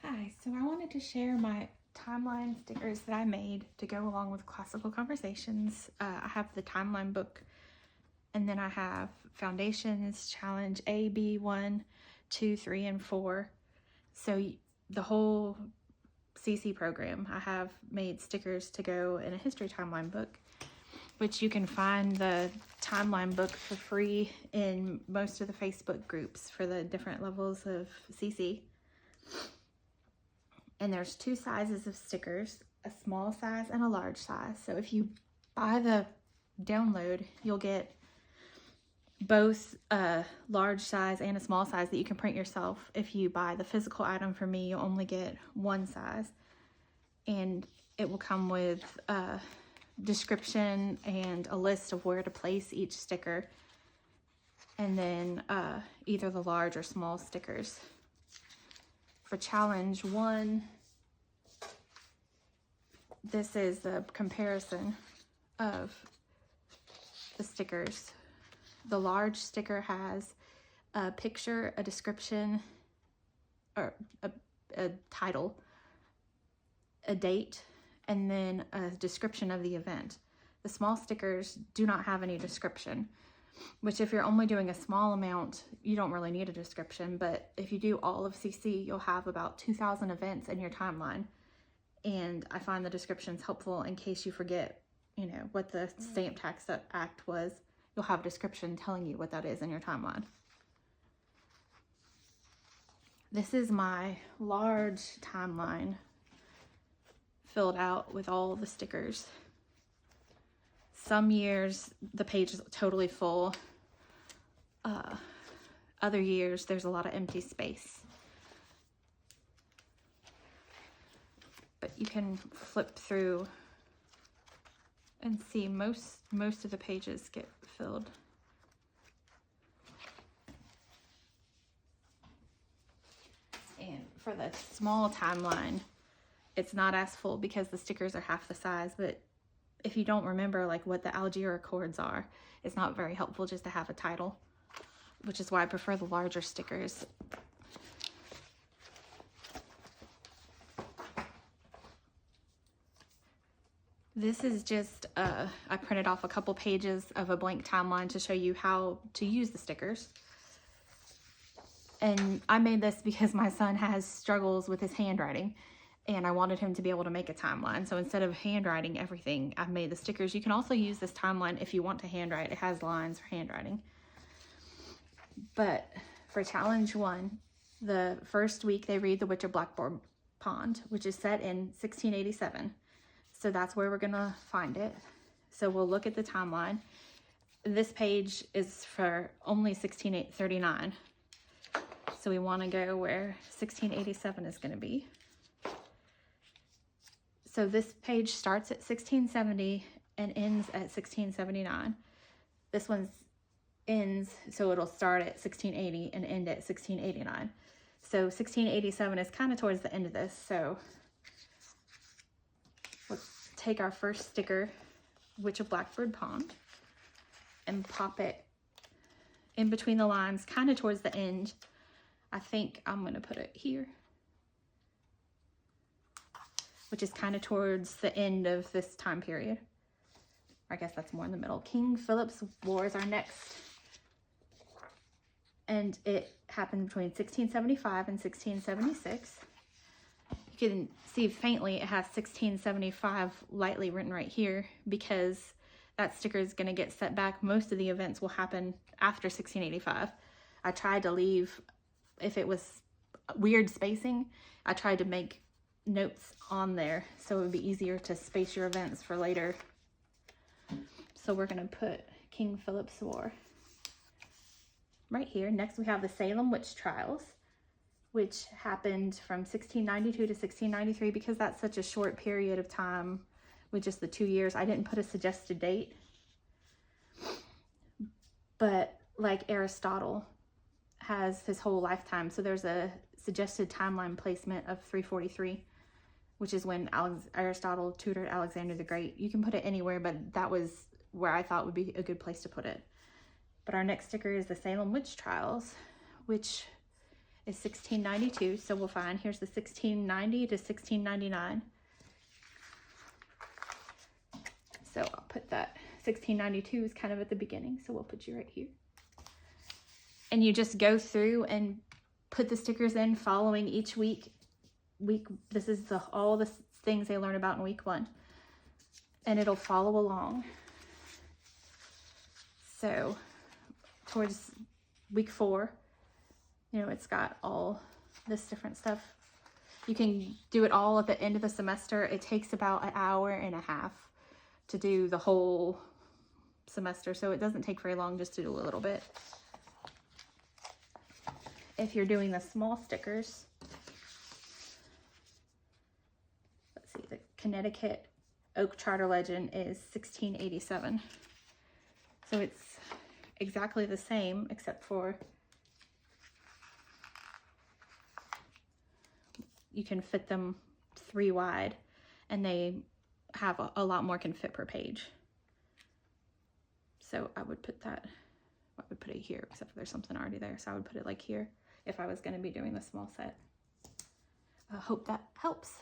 Hi, so I wanted to share my timeline stickers that I made to go along with Classical Conversations. I have the timeline book, and then I have Foundations, Challenge A, B, 1, 2, 3, and 4. So the whole CC program, I have made stickers to go in a history timeline book, which you can find the timeline book for free in most of the Facebook groups for the different levels of CC. And there's two sizes of stickers, a small size and a large size. So if you buy the download, you'll get both a large size and a small size that you can print yourself. If you buy the physical item from me, you'll only get one size. And it will come with a description and a list of where to place each sticker. And then either the large or small stickers. For challenge 1, this is a comparison of the stickers. The large sticker has a picture, a description, or a title, a date, and then a description of the event. The small stickers do not have any description, which if you're only doing a small amount, you don't really need a description. But if you do all of CC, you'll have about 2,000 events in your timeline. And I find the descriptions helpful in case you forget, what the Stamp Tax Act was. You'll have a description telling you what that is in your timeline. This is my large timeline filled out with all the stickers. Some years the page is totally full. Other years there's a lot of empty space. But you can flip through and see most of the pages get filled. And for the small timeline, it's not as full because the stickers are half the size, but if you don't remember what the Algebra chords are, it's not very helpful just to have a title, which is why I prefer the larger stickers. This is just, I printed off a couple pages of a blank timeline to show you how to use the stickers. And I made this because my son has struggles with his handwriting, and I wanted him to be able to make a timeline. So instead of handwriting everything, I've made the stickers. You can also use this timeline if you want to handwrite. It has lines for handwriting. But for challenge 1, the first week they read The Witch of Blackboard Pond, which is set in 1687. So that's where we're gonna find it. So we'll look at the timeline. This page is for only 1639. So we wanna go where 1687 is gonna be. So this page starts at 1670 and ends at 1679. This one ends, so it'll start at 1680 and end at 1689. So 1687 is kind of towards the end of this. So let's take our first sticker, Witch of Blackboard Pond, and pop it in between the lines, kind of towards the end. I think I'm gonna put it here, which is kind of towards the end of this time period. I guess that's more in the middle. King Philip's Wars are next. And it happened between 1675 and 1676. You can see faintly it has 1675 lightly written right here because that sticker is going to get set back. Most of the events will happen after 1685. I tried to leave, if it was weird spacing, I tried to make notes on there so it would be easier to space your events for later. So we're going to put King Philip's War right here. Next we have the Salem Witch Trials, which happened from 1692 to 1693. Because that's such a short period of time with just the 2 years, I didn't put a suggested date. But like Aristotle has his whole lifetime, so there's a suggested timeline placement of 343, which is when Aristotle tutored Alexander the Great. You can put it anywhere, but that was where I thought would be a good place to put it. But our next sticker is the Salem Witch Trials, which is $16.92. So we'll find here's the $16.90 to $16.99. So I'll put that $16.92 is kind of at the beginning. So we'll put you right here. And you just go through and put the stickers in following each week. This is all the things they learn about in week 1. And it'll follow along. So towards week 4, you know, it's got all this different stuff. You can do it all at the end of the semester. It takes about an hour and a half to do the whole semester. So it doesn't take very long just to do a little bit. If you're doing the small stickers, let's see, the Connecticut Oak Charter Legend is $16.87. So it's exactly the same, except for you can fit them 3 wide, and they have a lot more can fit per page. So I would put that, I would put it here, except for there's something already there. So I would put it like here if I was going to be doing the small set. I hope that helps.